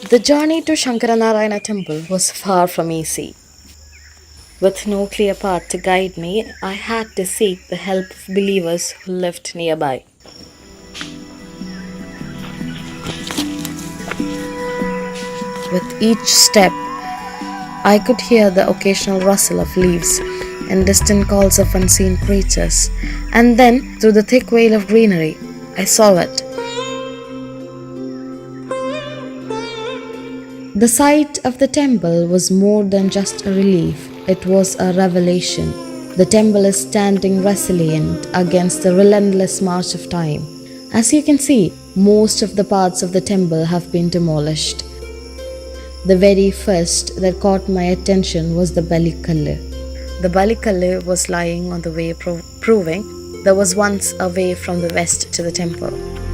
The journey to SankaraNarayana temple was far from easy. With no clear path to guide me, I had to seek the help of believers who lived nearby. With each step, I could hear the occasional rustle of leaves and distant calls of unseen creatures. And then, through the thick veil of greenery, I saw it. The sight of the temple was more than just a relief, it was a revelation. The temple is standing resilient against the relentless march of time. As you can see, most of the parts of the temple have been demolished. The very first that caught my attention was the Balikallu. The Balikallu was lying on the way proving there was once a way from the west to the temple.